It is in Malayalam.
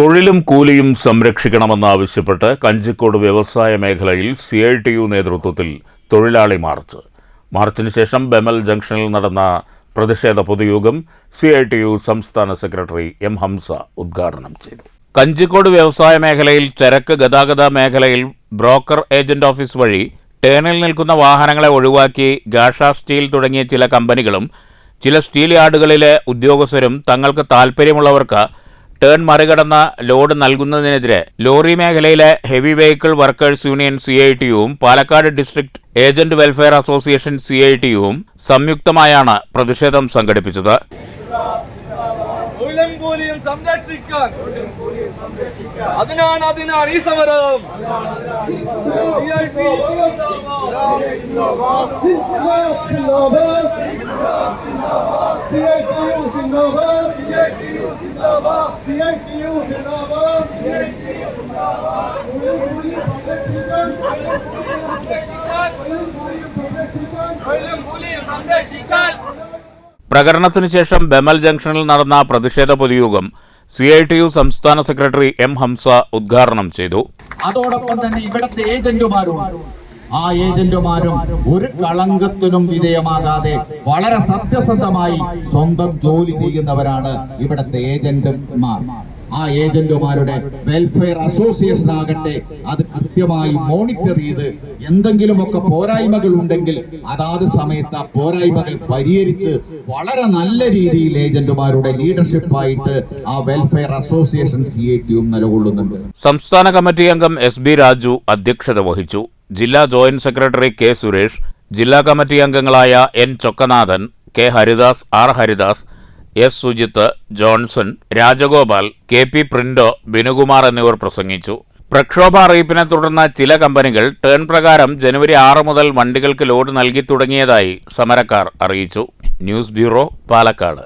തൊഴിലും കൂലിയും സംരക്ഷിക്കണമെന്നാവശ്യപ്പെട്ട് കഞ്ചിക്കോട് വ്യവസായ മേഖലയിൽ CITU നേതൃത്വത്തിൽ തൊഴിലാളി മാർച്ചിന് ശേഷം ബെമൽ ജംഗ്ഷനിൽ നടന്ന പ്രതിഷേധ പൊതുയോഗം CITU സംസ്ഥാന സെക്രട്ടറി M. ഹംസ ഉദ്ഘാടനം ചെയ്തു. കഞ്ചിക്കോട് വ്യവസായ മേഖലയിൽ ചരക്ക് ഗതാഗത മേഖലയിൽ ബ്രോക്കർ ഏജന്റ് ഓഫീസ് വഴി ടേണിൽ നിൽക്കുന്ന വാഹനങ്ങളെ ഒഴിവാക്കി ഗാഷ സ്റ്റീൽ തുടങ്ങിയ ചില കമ്പനികളും ചില സ്റ്റീൽ യാർഡുകളിലെ ഉദ്യോഗസ്ഥരും തങ്ങൾക്ക് താൽപ്പര്യമുള്ളവർക്ക് ടേൺ മറികടന്ന ലോഡ് നൽകുന്നതിനെതിരെ ലോറി മേഖലയിലെ ഹെവി വെഹിക്കിൾ വർക്കേഴ്സ് യൂണിയൻ CITUവും Palakkad district agent welfare association CITUവും സംയുക്തമായാണ് പ്രതിഷേധം സംഘടിപ്പിച്ചത്. അതിനാണ് ഈ സമരം. പ്രകടനത്തിനു ശേഷം ബെമൽ ജംഗ്ഷനിൽ നടന്ന പ്രതിഷേധ പൊതുയോഗം CITU സംസ്ഥാന സെക്രട്ടറി M. ഹംസ ഉദ്ഘാടനം ചെയ്തു. അതോടൊപ്പം തന്നെ ഇവിടത്തെ ഏജന്റുമാരും ഒരു കളങ്കത്തിനും വിധേയമാകാതെ വളരെ സത്യസന്ധമായി സ്വന്തം ജോലി ചെയ്യുന്നവരാണ് ഇവിടത്തെ ഏജന്റുമാർ. ആ ഏജന്റുമാരുടെ വെൽഫെയർ അസോസിയേഷൻ ആകട്ടെ അത് കൃത്യമായി മോണിറ്റർ ചെയ്ത് എന്തെങ്കിലുമൊക്കെ പോരായ്മകൾ ഉണ്ടെങ്കിൽ അതാത് സമയത്ത് ആ പോരായ്മകൾ പരിഹരിച്ച് വളരെ നല്ല രീതിയിൽ ഏജന്റുമാരുടെ ലീഡർഷിപ്പായിട്ട് ആ വെൽഫെയർ അസോസിയേഷൻ CITU നിലകൊള്ളുന്നുണ്ട്. സംസ്ഥാന കമ്മിറ്റി അംഗം SB രാജു അധ്യക്ഷത വഹിച്ചു. ജില്ലാ ജോയിന്റ് സെക്രട്ടറി K. സുരേഷ്, ജില്ലാ കമ്മിറ്റി അംഗങ്ങളായ N. Chokkanathan, K. Haridas, R. Haridas, S. Sujith, Johnson, Rajagopal, KP Printo, Binukumar എന്നിവർ പ്രസംഗിച്ചു. പ്രക്ഷോഭ അറിയിപ്പിനെ തുടർന്ന് ചില കമ്പനികൾ ടേൺ പ്രകാരം ജനുവരി 6 മുതൽ വണ്ടികൾക്ക് ലോഡ് നൽകി തുടങ്ങിയതായി സമരക്കാർ അറിയിച്ചു. News bureau, Palakkad.